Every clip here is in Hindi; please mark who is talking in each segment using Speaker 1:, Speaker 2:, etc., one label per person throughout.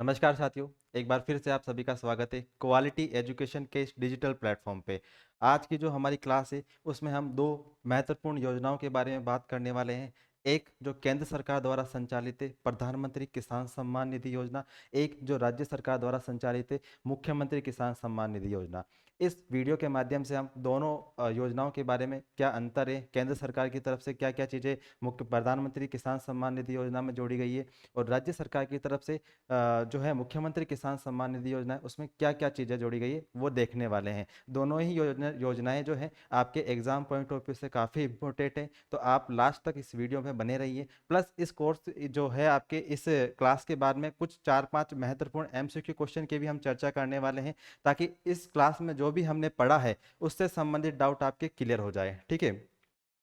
Speaker 1: नमस्कार साथियों। एक बार फिर से आप सभी का स्वागत है क्वालिटी एजुकेशन के इस डिजिटल प्लेटफॉर्म पे। आज की जो हमारी क्लास है उसमें हम दो महत्वपूर्ण योजनाओं के बारे में बात करने वाले हैं। एक जो केंद्र सरकार द्वारा संचालित है प्रधानमंत्री किसान सम्मान निधि योजना, एक जो राज्य सरकार द्वारा संचालित है मुख्यमंत्री किसान सम्मान निधि योजना। इस वीडियो के माध्यम से हम दोनों योजनाओं के बारे में क्या अंतर है, केंद्र सरकार की तरफ से क्या क्या चीज़ें मुख्य प्रधानमंत्री किसान सम्मान निधि योजना में जोड़ी गई है और राज्य सरकार की तरफ से जो है मुख्यमंत्री किसान सम्मान निधि योजना है उसमें क्या क्या चीज़ें जोड़ी गई है वो देखने वाले हैं। दोनों ही योजनाएं जो है आपके एग्जाम पॉइंट ऑफ व्यू से काफ़ी इंपॉर्टेंट है, तो आप लास्ट तक इस वीडियो में बने रहिए। प्लस इस कोर्स जो है आपके इस क्लास के बाद में कुछ 4-5 महत्वपूर्ण एमसीक्यू क्वेश्चन की भी हम चर्चा करने वाले हैं, ताकि इस क्लास में जो भी हमने पढ़ा है उससे संबंधित डाउट आपके क्लियर हो जाए। ठीक है,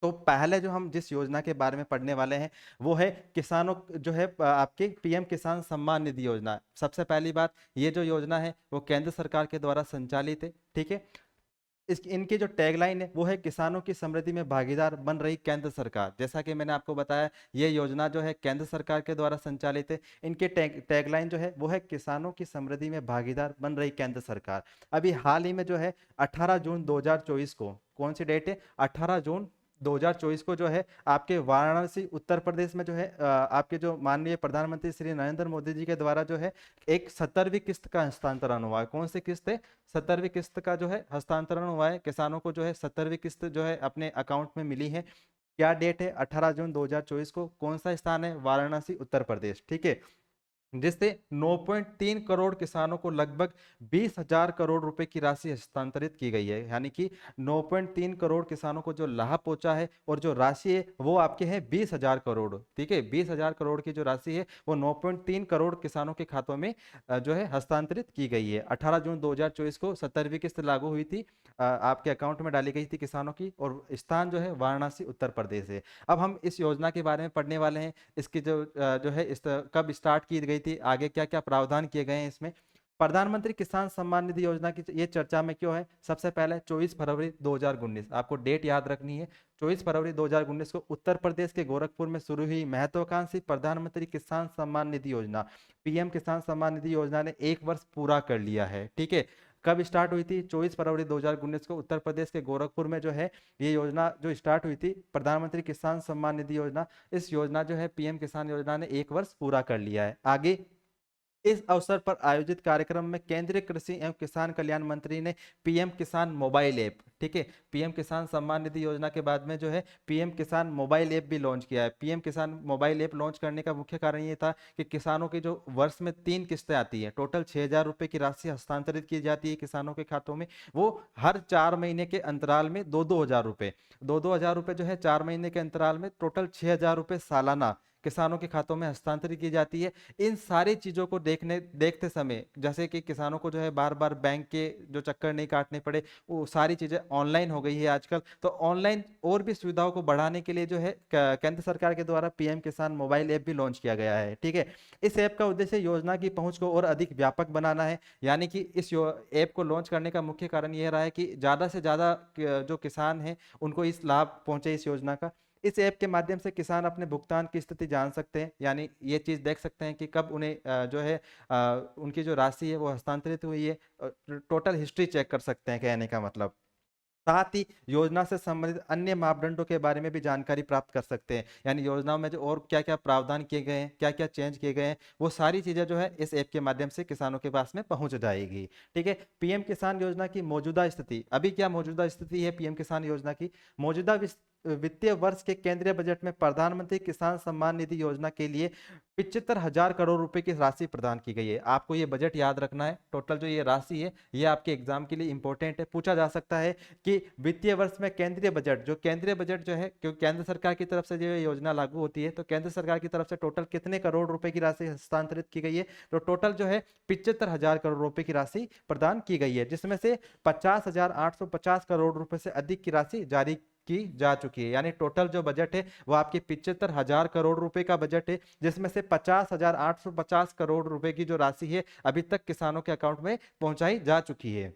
Speaker 1: तो पहले जो हम जिस योजना के बारे में पढ़ने वाले हैं वो है किसानों जो है आपके पीएम किसान सम्मान निधि योजना। सबसे पहली बात, ये जो योजना है वो केंद्र सरकार के द्वारा संचालित है। ठीक है, इस इनकी जो टैगलाइन है वो है किसानों की समृद्धि में भागीदार बन रही केंद्र सरकार। जैसा कि मैंने आपको बताया, ये योजना जो है केंद्र सरकार के द्वारा संचालित है। इनके टैगलाइन जो है वो है किसानों की समृद्धि में भागीदार बन रही केंद्र सरकार। अभी हाल ही में जो है 18 जून 2024 को, कौन सी डेट है, 18 जून 2024 को जो है आपके वाराणसी उत्तर प्रदेश में जो है आपके जो माननीय प्रधानमंत्री श्री नरेंद्र मोदी जी के द्वारा जो है एक 17वीं किस्त का हस्तांतरण हुआ है। कौन सी किस्त है, 17वीं किस्त का जो है हस्तांतरण हुआ है। किसानों को जो है 17वीं किस्त जो है अपने अकाउंट में मिली है। क्या डेट है, 18 जून 2024 को। कौन सा स्थान है, वाराणसी उत्तर प्रदेश। ठीक है, जिससे 9.3 करोड़ किसानों को लगभग 20,000 करोड़ रुपए की राशि हस्तांतरित की गई है। यानी कि 9.3 करोड़ किसानों को जो लाभ पहुंचा है और जो राशि है वो आपके है 20,000 करोड़। ठीक है, 20,000 करोड़ की जो राशि है वो 9.3 करोड़ किसानों के खातों में जो है हस्तांतरित की गई है। 18 जून 2024 को 17वीं किस्त लागू हुई थी, आपके अकाउंट में डाली गई थी किसानों की, और स्थान जो है वाराणसी उत्तर प्रदेश है। अब हम इस योजना के बारे में पढ़ने वाले हैं। इसकी जो है इस कब स्टार्ट की गई थी, आगे क्या क्या प्रावधान किए गए हैं इसमें। प्रधानमंत्री किसान सम्मान निधि योजना की ये चर्चा में क्यों है, सबसे पहले 24 फरवरी 2019, आपको डेट याद रखनी है। 24 फरवरी 2019 को उत्तर प्रदेश के गोरखपुर में शुरू हुई महत्वाकांक्षी प्रधानमंत्री किसान सम्मान निधि योजना, पीएम किसान सम्मान निधि योजना ने 1 वर्ष पूरा कर लिया है। ठीक है, कब स्टार्ट हुई थी, 24 फरवरी 2019 को उत्तर प्रदेश के गोरखपुर में जो है ये योजना जो स्टार्ट हुई थी प्रधानमंत्री किसान सम्मान निधि योजना। इस योजना जो है पीएम किसान योजना ने 1 वर्ष पूरा कर लिया है। आगे इस अवसर पर आयोजित कार्यक्रम में केंद्रीय कृषि एवं किसान कल्याण मंत्री ने पीएम किसान मोबाइल ऐप, ठीक है, पीएम किसान सम्मान निधि योजना के बाद में जो है पीएम किसान मोबाइल ऐप भी लॉन्च किया है। पीएम किसान मोबाइल ऐप लॉन्च करने का मुख्य कारण ये था कि किसानों की जो वर्ष में 3 किस्तें आती है, टोटल 6,000 रुपए की राशि हस्तांतरित की जाती है किसानों के खातों में, वो हर 4 महीने के अंतराल में 2-2 हजार रुपए, 2-2 हजार रुपए जो है 4 महीने के अंतराल में टोटल 6,000 रुपए सालाना किसानों के खातों में हस्तांतरित की जाती है। इन सारी चीजों को देखते समय, जैसे कि किसानों को जो है बार बार बैंक के जो चक्कर नहीं काटने पड़े, वो सारी चीजें ऑनलाइन हो गई है आजकल। तो ऑनलाइन और भी सुविधाओं को बढ़ाने के लिए जो है केंद्र सरकार के द्वारा पीएम किसान मोबाइल ऐप भी लॉन्च किया गया है। ठीक है, इस ऐप का उद्देश्य योजना की पहुंच को और अधिक व्यापक बनाना है। यानी कि इस ऐप को लॉन्च करने का मुख्य कारण यह रहा है कि ज्यादा से ज्यादा जो किसान हैं उनको इस लाभ पहुंचे इस योजना का। इस ऐप के माध्यम से किसान अपने भुगतान की स्थिति जान सकते हैं, यानी ये चीज देख सकते हैं कि कब उन्हें जो है उनकी जो राशि है वो हस्तांतरित हुई है, टोटल हिस्ट्री चेक कर सकते हैं, कहने का मतलब। साथ ही योजना से संबंधित अन्य मापदंडों के बारे में भी जानकारी प्राप्त कर सकते हैं, यानी योजनाओं में जो और क्या क्या प्रावधान किए गए हैं, क्या क्या चेंज किए गए हैं, वो सारी चीजें जो है इस ऐप के माध्यम से किसानों के पास में पहुंच जाएगी। ठीक है, पीएम किसान योजना की मौजूदा स्थिति, अभी क्या मौजूदा स्थिति है पीएम किसान योजना की। मौजूदा वित्तीय वर्ष के केंद्रीय बजट में प्रधानमंत्री किसान सम्मान निधि योजना के लिए 75,000 करोड़ रुपए की राशि प्रदान की गई है। आपको ये बजट याद रखना है। टोटल जो ये राशि है ये आपके एग्जाम के लिए इंपॉर्टेंट है, पूछा जा सकता है कि वित्तीय वर्ष में केंद्रीय बजट, जो केंद्रीय बजट जो है, क्योंकि केंद्र सरकार की तरफ से जो ये योजना लागू होती है, तो केंद्र सरकार की तरफ से टोटल कितने करोड़ रुपए की राशि हस्तांतरित की गई है, तो टोटल जो है 75,000 करोड़ रुपए की राशि प्रदान की गई है, जिसमें से 50,850 करोड़ रुपए से अधिक की राशि जारी की जा चुकी है। यानी टोटल जो बजट है वो आपके 75,000 करोड़ रुपए का बजट है, जिसमें से 50,850 करोड़ रुपए की जो राशि है अभी तक किसानों के अकाउंट में पहुंचाई जा चुकी है।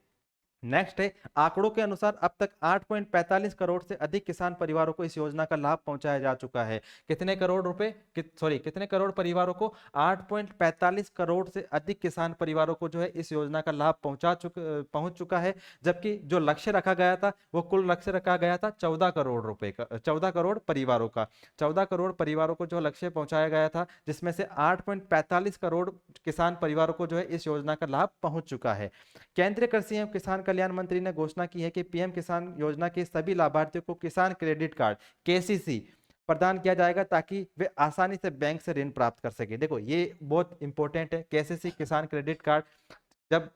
Speaker 1: नेक्स्ट है, आंकड़ों के अनुसार अब तक 8.45 करोड़ से अधिक किसान परिवारों को इस योजना का लाभ पहुंचाया जा चुका है। कितने करोड़ रुपए, कितने करोड़ परिवारों को? 8.45 करोड़ से अधिक किसान परिवारों को जो है इस योजना का लाभ पहुंच चुका है। जबकि जो लक्ष्य रखा गया था, वो कुल लक्ष्य रखा गया था 14 करोड़ रुपए का, 14 करोड़ परिवारों का। 14 करोड़ परिवारों को जो लक्ष्य पहुंचाया गया था, जिसमें से 8.45 करोड़ किसान परिवारों को जो है इस योजना का लाभ पहुंच चुका है। केंद्रीय कृषि एवं किसान कल्याण मंत्री ने घोषणा की है कि पीएम किसान योजना के सभी लाभार्थियों को किसान क्रेडिट कार्ड केसीसी प्रदान किया जाएगा, ताकि वे आसानी से बैंक से ऋण प्राप्त कर सके। देखो, ये बहुत इंपॉर्टेंट है, केसीसी किसान क्रेडिट कार्ड। जब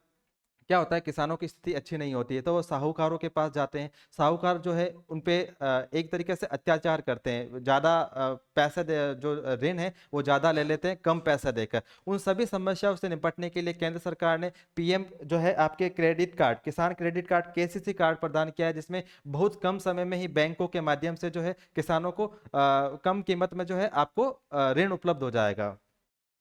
Speaker 1: क्या होता है, किसानों की स्थिति अच्छी नहीं होती है तो वो साहूकारों के पास जाते हैं। साहूकार जो है उन पे एक तरीके से अत्याचार करते हैं, ज्यादा पैसे जो ऋण है वो ज्यादा ले लेते हैं कम पैसा देकर। उन सभी समस्याओं से निपटने के लिए केंद्र सरकार ने पीएम जो है आपके क्रेडिट कार्ड, किसान क्रेडिट कार्ड केसीसी कार्ड प्रदान किया है, जिसमें बहुत कम समय में ही बैंकों के माध्यम से जो है किसानों को कम कीमत में जो है आपको ऋण उपलब्ध हो जाएगा।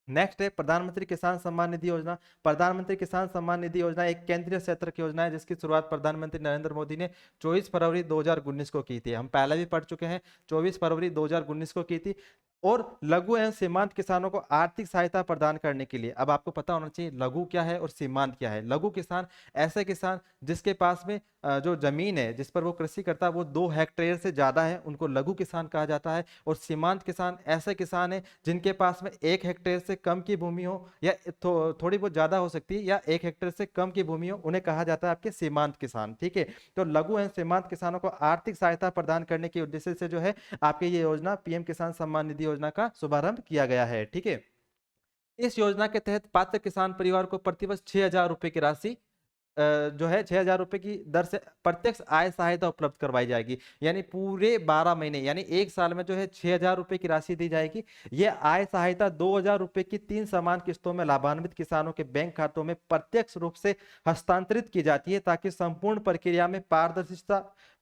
Speaker 1: नेक्स्ट है प्रधानमंत्री किसान सम्मान निधि योजना। प्रधानमंत्री किसान सम्मान निधि योजना एक केंद्रीय क्षेत्र की योजना है, जिसकी शुरुआत प्रधानमंत्री नरेंद्र मोदी ने 24 फरवरी 2019 को की थी। हम पहले भी पढ़ चुके हैं, 24 फरवरी 2019 को की थी। और लघु एवं सीमांत किसानों को आर्थिक सहायता प्रदान करने के लिए, अब आपको पता होना चाहिए लघु क्या है और सीमांत क्या है। लघु किसान ऐसे किसान जिसके पास में जो जमीन है जिस पर वो कृषि करता है वो 2 हेक्टेयर से ज्यादा है, उनको लघु किसान कहा जाता है। और सीमांत किसान ऐसे किसान है जिनके पास में 1 हेक्टेयर से कम की भूमि हो, या थोड़ी बहुत ज्यादा हो सकती है, या 1 हेक्टेयर से कम की भूमि हो, उन्हें कहा जाता है आपके सीमांत किसान। ठीक है, तो लघु एवं सीमांत किसानों को आर्थिक सहायता प्रदान करने के उद्देश्य से जो है आपकी ये योजना पीएम किसान सम्मान निधि योजना का शुभारंभ किया गया है। ठीक है, इस योजना के तहत पात्र किसान परिवार को प्रतिवर्ष 6,000 रुपए की राशि जो है 6,000 रुपए की दर से प्रत्यक्ष आय सहायता उपलब्ध करवाई जाएगी। यानी पूरे 12 महीने, यानी एक साल में जो है 6,000 रुपए की राशि दी जाएगी। यह आय सहायता 2,000 रुपए की 3 समान किस्तों में लाभान्वित किसानों के बैंक खातों में प्रत्यक्ष रूप से हस्तांतरित की जाती है, ताकि संपूर्ण प्रक्रिया में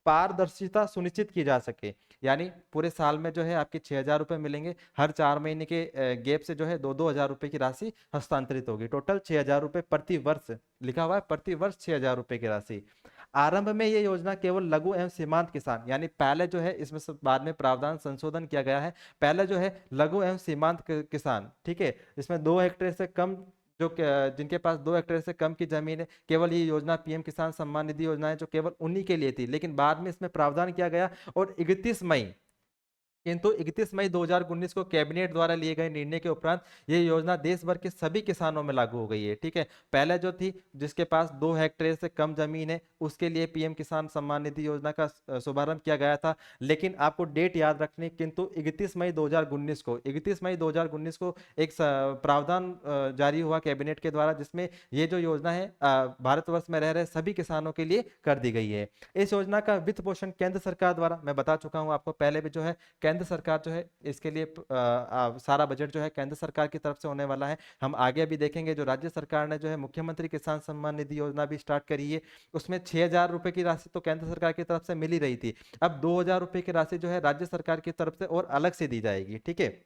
Speaker 1: पारदर्शिता सुनिश्चित की जा सके। यानी पूरे साल में जो है आपके 6,000 रुपए मिलेंगे, हर 4 महीने के गैप से जो है 2-2 हज़ार रुपए की राशि हस्तांतरित होगी। टोटल 6,000 रुपए प्रति वर्ष, लिखा हुआ है प्रति वर्ष 6,000 रुपए की राशि। आरंभ में ये योजना केवल लघु एवं सीमांत किसान, यानी पहले जो है इसमें बाद में प्रावधान संशोधन किया गया है। पहले जो है लघु एवं सीमांत किसान, ठीक है, इसमें 2 हेक्टेयर से कम जिनके पास 2 हेक्टेयर से कम की जमीन है, केवल ये योजना पीएम किसान सम्मान निधि योजना है जो केवल उन्हीं के लिए थी। लेकिन बाद में इसमें प्रावधान किया गया और 31 मई 2019 को कैबिनेट द्वारा लिए गए निर्णय के उपरांत ये योजना देश भर के सभी किसानों में लागू हो गई है। ठीक है, पहले जो थी जिसके पास 2 हेक्टेयर से कम जमीन है उसके लिए पीएम किसान सम्मान निधि योजना का शुभारंभ किया गया था। लेकिन आपको डेट याद रखनी, किंतु 31 मई 2019 को एक प्रावधान जारी हुआ कैबिनेट के द्वारा, जिसमें ये जो योजना है भारतवर्ष में रह रहे सभी किसानों के लिए कर दी गई है। इस योजना का वित्त पोषण केंद्र सरकार द्वारा, मैं बता चुका हूं आपको पहले भी, जो है केंद्र सरकार जो है इसके लिए सारा बजट जो है केंद्र सरकार की तरफ से होने वाला है। हम आगे भी देखेंगे जो राज्य सरकार ने जो है मुख्यमंत्री किसान सम्मान निधि योजना भी स्टार्ट करी है, उसमें 6,000 रुपए की राशि तो केंद्र सरकार की तरफ से मिल ही रही थी। अब 2,000 रुपए की राशि जो है राज्य सरकार की तरफ से और अलग से दी जाएगी। ठीक है,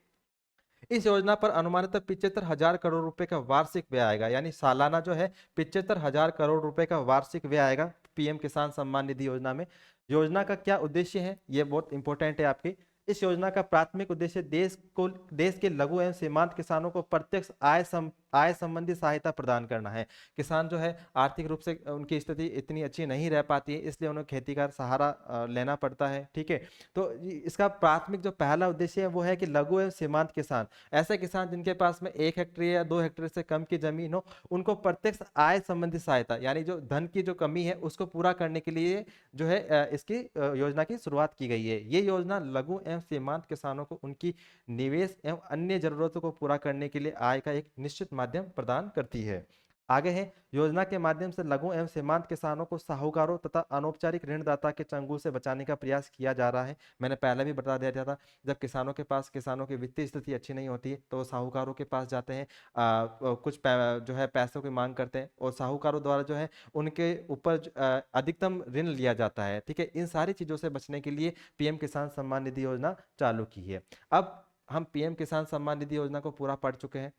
Speaker 1: इस योजना पर अनुमानित 75,000 करोड़ रुपए का वार्षिक व्यय आएगा। यानी सालाना जो है 75,000 करोड़ रुपए का वार्षिक व्यय आएगा पीएम किसान सम्मान निधि योजना में। योजना का क्या उद्देश्य है, ये बहुत इंपॉर्टेंट है आपकी। इस योजना का प्राथमिक उद्देश्य देश के लघु एवं सीमांत किसानों को प्रत्यक्ष आय संबंधी सहायता प्रदान करना है। किसान जो है आर्थिक रूप से उनकी स्थिति इतनी अच्छी नहीं रह पाती है, इसलिए उन्हें खेती का सहारा लेना पड़ता है। ठीक है, तो इसका प्राथमिक जो पहला उद्देश्य है वो है कि लघु एवं सीमांत किसान, ऐसे किसान जिनके पास में 1 हेक्टेयर या 2 हेक्टेयर से कम की जमीन हो, उनको प्रत्यक्ष आय संबंधी सहायता, यानी जो धन की जो कमी है उसको पूरा करने के लिए जो है इसकी योजना की शुरुआत की गई है। ये योजना लघु एवं सीमांत किसानों को उनकी निवेश एवं अन्य जरूरतों को पूरा करने के लिए आय का एक निश्चित माध्यम प्रदान करती है। आगे है, योजना के माध्यम से लघु एवं सीमांत किसानों को साहूकारों तथा अनौपचारिक ऋणदाता के चंगुल से बचाने का प्रयास किया जा रहा है। मैंने पहले भी बता दिया था, जब किसानों की वित्तीय स्थिति अच्छी नहीं होती है तो वो साहूकारों के पास जाते हैं, जो है पैसों की मांग करते हैं, और साहूकारों द्वारा जो है उनके ऊपर अधिकतम ऋण लिया जाता है। ठीक है, इन सारी चीजों से बचने के लिए पीएम किसान सम्मान निधि योजना चालू की है। अब हम पीएम किसान सम्मान निधि योजना को पूरा पढ़ चुके हैं।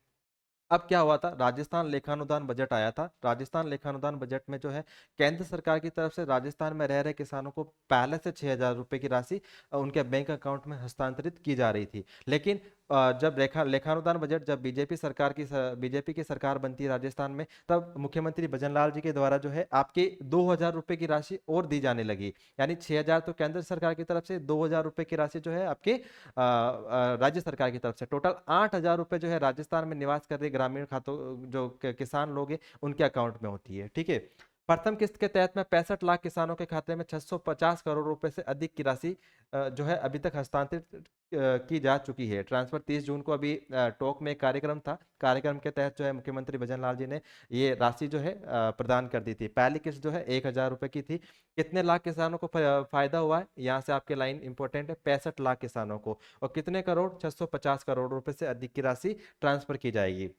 Speaker 1: अब क्या हुआ था, राजस्थान लेखानुदान बजट आया था। राजस्थान लेखानुदान बजट में जो है केंद्र सरकार की तरफ से राजस्थान में रह रहे किसानों को पहले से 6,000 रुपए की राशि उनके बैंक अकाउंट में हस्तांतरित की जा रही थी। लेकिन जब लेखानुदान बजट, जब बीजेपी की सरकार बनती है राजस्थान में, तब मुख्यमंत्री भजनलाल जी के द्वारा जो है आपके 2,000 रुपए की राशि और दी जाने लगी। यानी 6,000 तो केंद्र सरकार की तरफ से, 2,000 रुपए की राशि जो है आपके राज्य सरकार की तरफ से, टोटल 8,000 रुपए जो है राजस्थान में निवास कर रहे ग्रामीण खातों, जो किसान लोग हैं उनके अकाउंट में होती है। ठीक है। प्रथम किस्त के तहत में 65 लाख किसानों के खाते में 650 करोड़ रुपए से अधिक की राशि जो है अभी तक हस्तांतरित की जा चुकी है। ट्रांसफर 30 जून को अभी टोंक में एक कार्यक्रम था, कार्यक्रम के तहत जो है मुख्यमंत्री भजनलाल जी ने ये राशि जो है प्रदान कर दी थी। पहली किस्त जो है 1,000 रुपए की थी। कितने लाख किसानों को फायदा हुआ है, यहाँ से आपके लाइन इंपॉर्टेंट है, 65 लाख किसानों को। और कितने करोड़, 650 करोड़ रुपए से अधिक की राशि ट्रांसफर की जाएगी।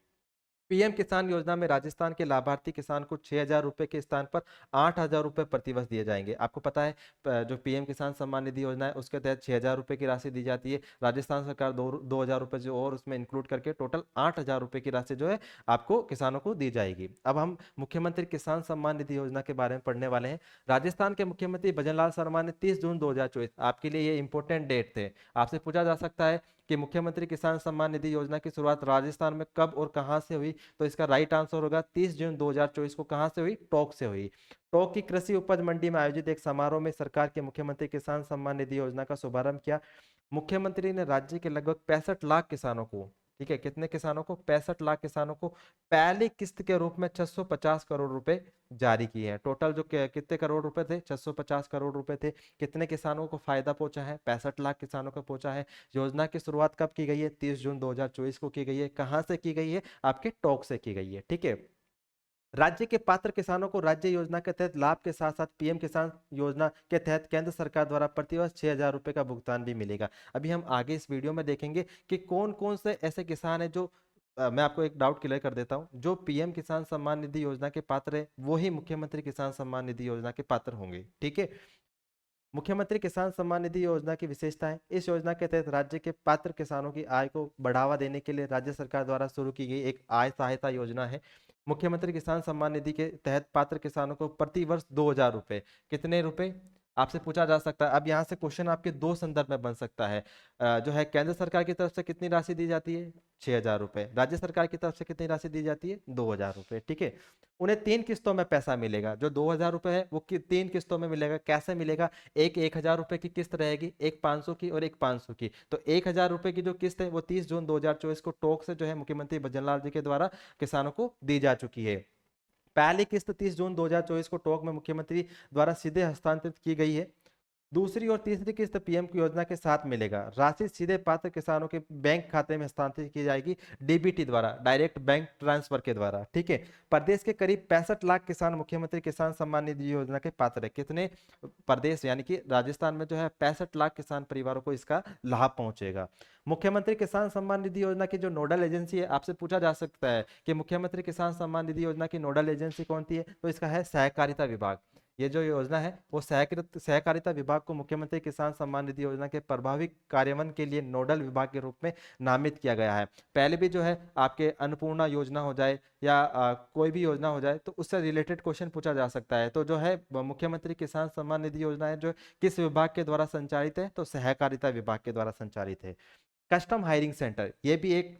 Speaker 1: पीएम किसान योजना में राजस्थान के लाभार्थी किसान को 6,000 रुपए के स्थान पर 8,000 रुपए प्रतिवर्ष दिए जाएंगे। आपको पता है जो पीएम किसान सम्मान निधि योजना है उसके तहत 6,000 रुपए की राशि दी जाती है। राजस्थान सरकार 2,000 रुपए जो और उसमें इंक्लूड करके टोटल 8,000 रुपए की राशि जो है आपको किसानों को दी जाएगी। अब हम मुख्यमंत्री किसान सम्मान निधि योजना के बारे में पढ़ने वाले हैं। राजस्थान के मुख्यमंत्री भजनलाल शर्मा ने 30 जून 2024, आपके लिए ये इंपॉर्टेंट डेट थे, आपसे पूछा जा सकता है कि मुख्यमंत्री किसान सम्मान निधि योजना की शुरुआत राजस्थान में कब और कहां से हुई। तो इसका राइट आंसर होगा 30 जून 2024 को। कहां से हुई, टोंक से हुई। टोंक की कृषि उपज मंडी में आयोजित एक समारोह में सरकार के मुख्यमंत्री किसान सम्मान निधि योजना का शुभारंभ किया। मुख्यमंत्री ने राज्य के लगभग 65 लाख किसानों को, ठीक है, कितने किसानों को, 65 लाख किसानों को पहली किस्त के रूप में 650 करोड़ रुपए जारी किए हैं। टोटल जो कितने करोड़ रुपए थे, 650 करोड़ रुपए थे। कितने किसानों को फायदा पहुंचा है, 65 लाख किसानों को पहुंचा है। योजना की शुरुआत कब की गई है, 30 जून 2024 को की गई है। कहां से की गई है, आपके टोंक से की गई है। ठीक है। राज्य के पात्र किसानों को राज्य योजना के तहत लाभ के साथ साथ पीएम किसान योजना के तहत केंद्र सरकार द्वारा प्रतिवर्ष 6,000 रुपए का भुगतान भी मिलेगा। अभी हम आगे इस वीडियो में देखेंगे कि कौन कौन से ऐसे किसान हैं जो मैं आपको एक डाउट क्लियर कर देता हूं, जो पीएम किसान सम्मान निधि योजना के पात्र है वो ही मुख्यमंत्री किसान सम्मान निधि योजना के पात्र होंगे। ठीक है। मुख्यमंत्री किसान सम्मान निधि योजना की विशेषताएं। इस योजना के तहत राज्य के पात्र किसानों की आय को बढ़ावा देने के लिए राज्य सरकार द्वारा शुरू की गई एक आय सहायता योजना है। मुख्यमंत्री किसान सम्मान निधि के तहत पात्र किसानों को प्रति वर्ष 2,000 रुपए, कितने रुपए, आपसे पूछा जा सकता है। अब यहाँ से क्वेश्चन आपके दो संदर्भ में बन सकता है। जो है केंद्र सरकार की तरफ से कितनी राशि दी जाती है, 6,000 रुपए। राज्य सरकार की तरफ से कितनी राशि दी जाती है, 2,000 रुपए। ठीक है। उन्हें 3 किस्तों में पैसा मिलेगा। जो 2,000 रुपए है वो 3 किस्तों में मिलेगा। कैसे मिलेगा, एक 1,000 रुपए की किस्त रहेगी, एक 500 की और एक 500 की। तो 1,000 रुपए की जो किस्त है वो 30 जून 2024 को टोंक से जो है मुख्यमंत्री भजनलाल जी के द्वारा किसानों को दी जा चुकी है। पहली किस्त 30 जून 2024 को टोंक में मुख्यमंत्री द्वारा सीधे हस्तांतरित की गई है। दूसरी और तीसरी किस्त पीएम की योजना के साथ मिलेगा। राशि सीधे पात्र किसानों के बैंक खाते में हस्तांतरित की जाएगी, डीबीटी द्वारा, डायरेक्ट बैंक ट्रांसफर के द्वारा। ठीक है। प्रदेश के करीब 65 लाख किसान मुख्यमंत्री किसान सम्मान निधि योजना के पात्र है। कितने, प्रदेश यानी कि राजस्थान में जो है 65 लाख किसान परिवारों को इसका लाभ पहुंचेगा। मुख्यमंत्री किसान सम्मान निधि योजना की जो नोडल एजेंसी है, आपसे पूछा जा सकता है कि मुख्यमंत्री किसान सम्मान निधि योजना की नोडल एजेंसी कौन सी है, तो इसका है सहकारिता विभाग। ये जो योजना है वो सहकारिता विभाग को मुख्यमंत्री किसान सम्मान निधि योजना के प्रभावी कार्यान्वयन के लिए नोडल विभाग के रूप में नामित किया गया है। पहले भी जो है आपके अन्नपूर्णा योजना हो जाए या कोई भी योजना हो जाए तो उससे रिलेटेड क्वेश्चन पूछा जा सकता है। तो जो है मुख्यमंत्री किसान सम्मान निधि योजना है जो किस विभाग के द्वारा संचालित है, तो सहकारिता विभाग के द्वारा संचालित है। कस्टम हायरिंग सेंटर, ये भी एक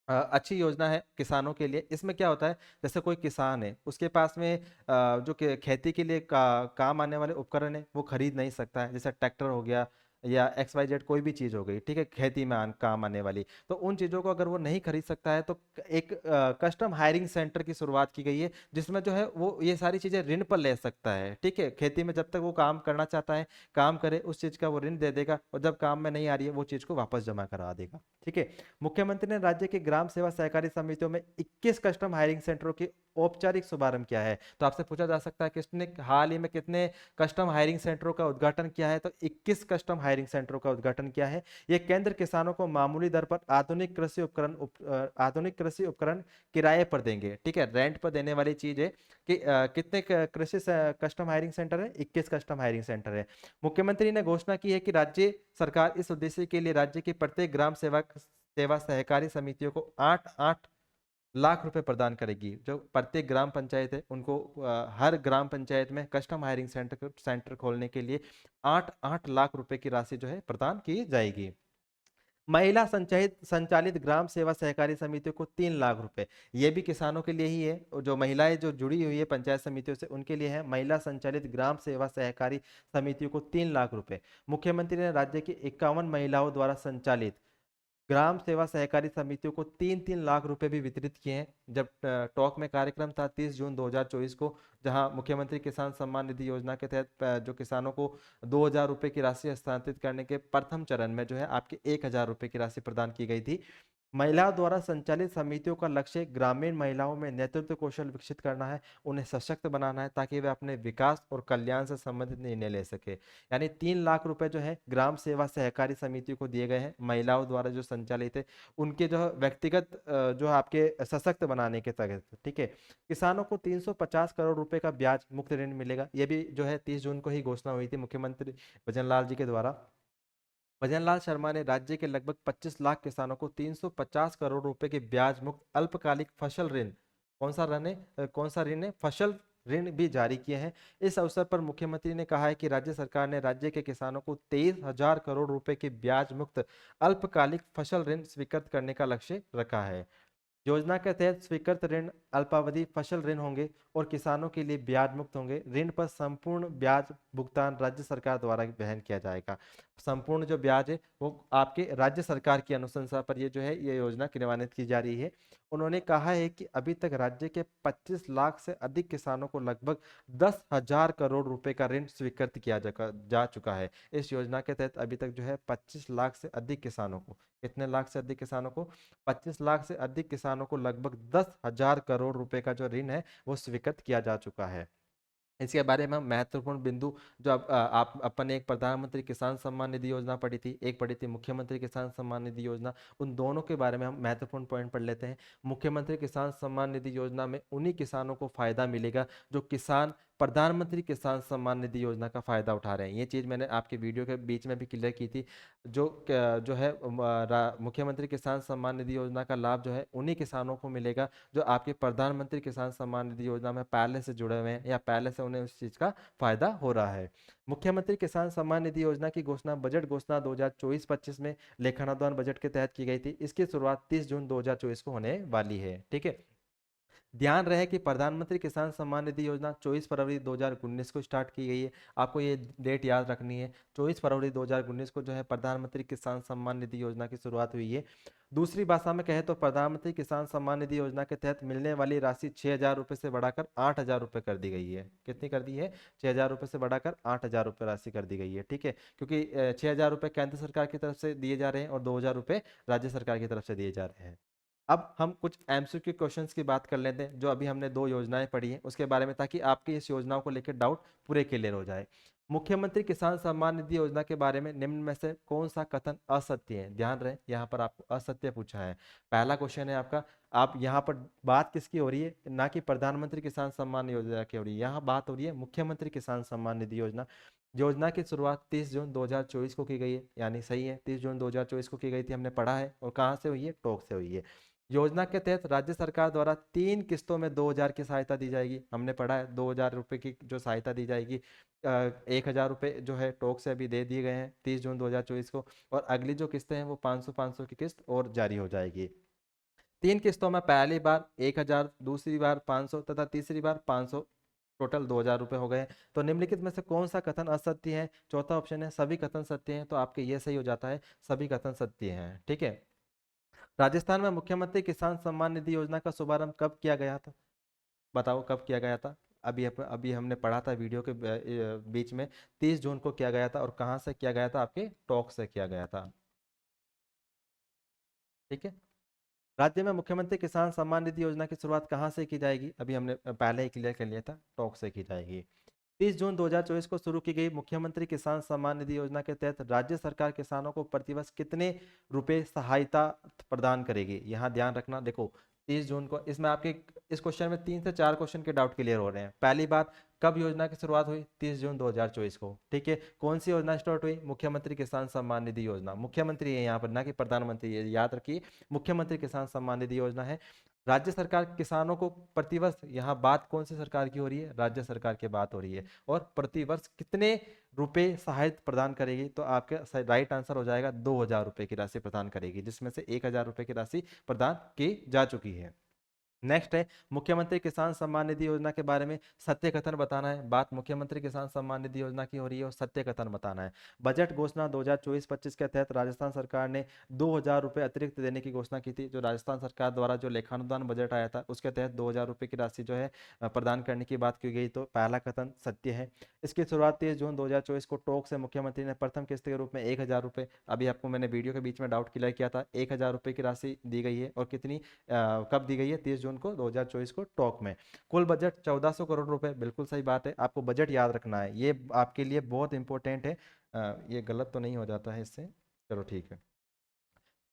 Speaker 1: अच्छी योजना है किसानों के लिए। इसमें क्या होता है, जैसे कोई किसान है उसके पास में जो खेती के लिए काम आने वाले उपकरण है वो खरीद नहीं सकता है, जैसे ट्रैक्टर हो गया या XYZ कोई भी चीज हो गई, ठीक है, खेती में काम आने वाली। तो उन चीजों को अगर वो नहीं खरीद सकता है तो एक कस्टम हायरिंग सेंटर की शुरुआत की गई है, जिसमें जो है वो ये सारी चीजें ऋण पर ले सकता है। ठीक है। खेती में जब तक वो काम करना चाहता है काम करे, उस चीज का वो ऋण दे देगा और जब काम में नहीं आ रही है वो चीज को वापस जमा करा देगा। ठीक है। मुख्यमंत्री ने राज्य के ग्राम सेवा सहकारी समितियों में 21 कस्टम हायरिंग सेंटरों की औपचारिक शुभारंभ किया है। तो आपसे पूछा जा सकता है किसने हाल ही में कितने कस्टम हायरिंग सेंटरों का उद्घाटन किया है, तो 21 कस्टम हायरिंग सेंटरों का उद्घाटन किया है। ये केंद्र किसानों को मामूली दर पर आधुनिक कृषि उपकरण किराए पर देंगे। ठीक है, रेंट पर देने वाली चीज है कि कितने कस्टम हायरिंग सेंटर है, 21 कस्टम हायरिंग सेंटर है। मुख्यमंत्री ने घोषणा की है कि राज्य सरकार इस उद्देश्य के लिए राज्य की प्रत्येक ग्राम सेवा सहकारी समितियों को 8-8 लाख रुपए प्रदान करेगी। जो प्रत्येक ग्राम पंचायत है उनको हर ग्राम पंचायत में कस्टम हायरिंग सेंटर खोलने के लिए 8-8 लाख रुपए की राशि जो है प्रदान की जाएगी। महिला संचालित संचालित ग्राम सेवा सहकारी समितियों को 3 लाख रुपए, ये भी किसानों के लिए ही है। और जो महिलाएं जो जुड़ी हुई है पंचायत समितियों से उनके लिए है। महिला संचालित ग्राम सेवा सहकारी समितियों को 3 लाख रुपए। मुख्यमंत्री ने राज्य की 51 महिलाओं द्वारा संचालित ग्राम सेवा सहकारी समितियों को 3-3 लाख रुपए भी वितरित किए हैं। जब टॉक में कार्यक्रम था 30 जून 2024 को, जहां मुख्यमंत्री किसान सम्मान निधि योजना के तहत जो किसानों को 2,000 रुपए की राशि हस्तांतरित करने के प्रथम चरण में जो है आपके 1,000 रुपए की राशि प्रदान की गई थी। महिलाओं द्वारा संचालित समितियों का लक्ष्य ग्रामीण महिलाओं में नेतृत्व कौशल विकसित करना है, उन्हें सशक्त बनाना है ताकि वे अपने विकास और कल्याण से संबंधित निर्णय ले सके। यानी 3 लाख रुपए जो है ग्राम सेवा सहकारी समितियों को दिए गए हैं महिलाओं द्वारा जो संचालित है, उनके जो है व्यक्तिगत जो है आपके सशक्त बनाने के तहत। ठीक है, किसानों को 350 करोड़ रुपए का ब्याज मुक्त ऋण मिलेगा। ये भी जो है 30 जून को ही घोषणा हुई थी मुख्यमंत्री भजनलाल जी के द्वारा। भजनलाल शर्मा ने राज्य के लगभग 25 लाख किसानों को 350 करोड़ रुपए के ब्याज मुक्त अल्पकालिक फसल ऋण, कौन सा ऋण है, कौन सा ऋण है, फसल ऋण भी जारी किए हैं। इस अवसर पर मुख्यमंत्री ने कहा है कि राज्य सरकार ने राज्य के किसानों को 23,000 करोड़ रुपए के ब्याज मुक्त अल्पकालिक फसल ऋण स्वीकृत करने का लक्ष्य रखा है। योजना के तहत स्वीकृत ऋण अल्पावधि फसल ऋण होंगे और किसानों के लिए ब्याज मुक्त होंगे। ऋण पर संपूर्ण ब्याज भुगतान राज्य सरकार द्वारा वहन किया जाएगा। संपूर्ण जो ब्याज है वो आपके राज्य सरकार की अनुशंसा पर ये जो है ये योजना क्रियान्वित की जा रही है। उन्होंने कहा है कि अभी तक राज्य के 25 लाख से अधिक किसानों को लगभग 10,000 करोड़ रुपए का ऋण स्वीकृत किया जा चुका है। इस योजना के तहत अभी तक जो है 25 लाख से अधिक किसानों को, कितने लाख से अधिक किसानों को, 25 लाख से अधिक किसानों को लगभग 10,000 करोड़ रुपए का जो ऋण है वो स्वीकृत किया जा चुका है। इसके बारे में हम महत्वपूर्ण बिंदु जो आप अपन ने एक प्रधानमंत्री किसान सम्मान निधि योजना पढ़ी थी, एक पढ़ी थी मुख्यमंत्री किसान सम्मान निधि योजना, उन दोनों के बारे में हम महत्वपूर्ण पॉइंट पढ़ लेते हैं। मुख्यमंत्री किसान सम्मान निधि योजना में उन्हीं किसानों को फायदा मिलेगा जो किसान प्रधानमंत्री किसान सम्मान निधि योजना का फायदा उठा रहे हैं। ये चीज मैंने आपके वीडियो के बीच में भी क्लियर की थी। जो है मुख्यमंत्री किसान सम्मान निधि योजना का लाभ जो है उन्हीं किसानों को मिलेगा जो आपके प्रधानमंत्री किसान सम्मान निधि योजना में पहले से जुड़े हुए हैं या पहले से उन्हें उस चीज का फायदा हो रहा है। मुख्यमंत्री किसान सम्मान निधि योजना की घोषणा बजट घोषणा 2024-25 में लेखानुदान बजट के तहत की गई थी। इसकी शुरुआत 30 जून 2024 को होने वाली है। ठीक है, ध्यान रहे कि प्रधानमंत्री किसान सम्मान निधि योजना 24 फरवरी 2019 को स्टार्ट की गई है। आपको ये डेट याद रखनी है, 24 फरवरी 2019 को जो है प्रधानमंत्री किसान सम्मान निधि योजना की शुरुआत हुई है। दूसरी भाषा में कहे तो प्रधानमंत्री किसान सम्मान निधि योजना के तहत मिलने वाली राशि 6,000 रुपये से बढ़ाकर 8,000 रुपये कर दी गई है। कितनी कर दी है? 6,000 रुपये से बढ़ाकर 8,000 रुपये राशि कर दी गई है। ठीक है, क्योंकि 6,000 रुपये केंद्र सरकार की तरफ से दिए जा रहे हैं और 2,000 रुपये राज्य सरकार की तरफ से दिए जा रहे हैं। अब हम कुछ एमसीक्यू क्वेश्चंस की बात कर लेते हैं जो अभी हमने दो योजनाएं पढ़ी हैं उसके बारे में, ताकि आपकी इस योजनाओं को लेकर डाउट पूरे क्लियर हो जाए। मुख्यमंत्री किसान सम्मान निधि योजना के बारे में निम्न में से कौन सा कथन असत्य है? ध्यान रहे, यहाँ पर आपको असत्य पूछा है। पहला क्वेश्चन है आपका, आप यहाँ पर बात किसकी हो रही है? ना कि प्रधानमंत्री किसान सम्मान योजना की हो रही है, यहाँ बात हो रही है मुख्यमंत्री किसान सम्मान निधि योजना। योजना की शुरुआत 30 जून 2024 को की गई है, यानी सही है, 30 जून 2024 को की गई थी, हमने पढ़ा है। और कहाँ से हुई है? टोक से हुई है। योजना के तहत राज्य सरकार द्वारा 3 किस्तों में 2,000 की सहायता दी जाएगी, हमने पढ़ा है। 2,000 रुपये की जो सहायता दी जाएगी, 1,000 रुपये जो है टोक से अभी दे दिए गए हैं 30 जून 2024 को, और अगली जो किस्तें हैं वो 500-500 की किस्त और जारी हो जाएगी। 3 किस्तों में पहली बार 1,000, दूसरी बार 500 तथा तीसरी बार 500, टोटल 2,000 रुपये हो गए। तो निम्नलिखित में से कौन सा कथन असत्य है? चौथा ऑप्शन है सभी कथन सत्य हैं, तो आपके ये सही हो जाता है, सभी कथन सत्य हैं। ठीक है, राजस्थान में मुख्यमंत्री किसान सम्मान निधि योजना का शुभारंभ कब किया गया था? बताओ कब किया गया था? अभी हमने पढ़ा था वीडियो के बीच में, 30 जून को किया गया था। और कहाँ से किया गया था? आपके टोक से किया गया था। ठीक है, राज्य में मुख्यमंत्री किसान सम्मान निधि योजना की शुरुआत कहाँ से की जाएगी? अभी हमने पहले ही क्लियर कर लिया था, टोक से की जाएगी। 30 जून 2024 को शुरू की गई मुख्यमंत्री किसान सम्मान निधि योजना के तहत राज्य सरकार किसानों को प्रतिवर्ष कितने रुपए सहायता प्रदान करेगी? यहाँ ध्यान रखना, देखो 30 जून को, इसमें आपके इस क्वेश्चन में 3 से 4 क्वेश्चन के डाउट क्लियर हो रहे हैं। पहली बात, कब योजना की शुरुआत हुई? 30 जून 2024 को। ठीक है, कौन सी योजना स्टार्ट हुई? मुख्यमंत्री किसान सम्मान निधि योजना। मुख्यमंत्री है यहाँ पर, ना कि प्रधानमंत्री, ये याद रखिए, मुख्यमंत्री किसान सम्मान निधि योजना है। राज्य सरकार किसानों को प्रतिवर्ष, यहाँ बात कौन सी सरकार की हो रही है, राज्य सरकार की बात हो रही है, और प्रतिवर्ष कितने रुपए सहायता प्रदान करेगी, तो आपका राइट आंसर हो जाएगा 2,000 रुपए की राशि प्रदान करेगी, जिसमें से 1,000 रुपए की राशि प्रदान की जा चुकी है। नेक्स्ट है मुख्यमंत्री किसान सम्मान निधि योजना के बारे में सत्य कथन बताना है। बात मुख्यमंत्री किसान सम्मान निधि योजना की हो रही है और सत्य कथन बताना है। बजट घोषणा 2024-25 के तहत राजस्थान सरकार ने 2,000 रुपये अतिरिक्त देने की घोषणा की थी। जो राजस्थान सरकार द्वारा जो लेखानुदान बजट आया था उसके तहत 2,000 रुपये की राशि जो है प्रदान करने की बात की गई, तो पहला कथन सत्य है। इसकी शुरुआत 30 जून 2024 को टोंक से मुख्यमंत्री ने प्रथम किस्त के रूप में 1,000 रुपये, अभी आपको मैंने वीडियो के बीच में डाउट क्लियर किया था, 1,000 रुपये की राशि दी गई है। और कितनी कब दी गई है, 30 जून को 2024 को टोंक में। कुल बजट 1,400 करोड़ रुपए, बिल्कुल सही बात है, आपको बजट याद रखना है, ये आपके लिए बहुत इंपॉर्टेंट है। ये गलत तो नहीं हो जाता है इससे, चलो ठीक है।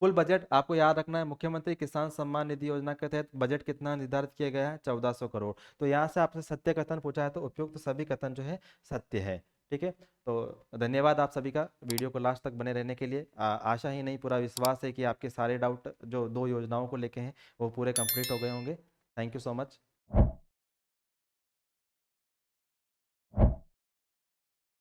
Speaker 1: कुल बजट आपको याद रखना है, मुख्यमंत्री किसान सम्मान निधि योजना के तहत बजट कितना निर्धारित किया गया है, 1,400 करोड़। तो यहाँ से आपसे सत्य कथन पूछा है तो उपयुक्त तो सभी कथन जो है सत्य है। ठीक है, तो धन्यवाद आप सभी का वीडियो को लास्ट तक बने रहने के लिए। आशा ही नहीं पूरा विश्वास है कि आपके सारे डाउट जो दो योजनाओं को लेके हैं वो पूरे कंप्लीट हो गए होंगे। Thank you so much.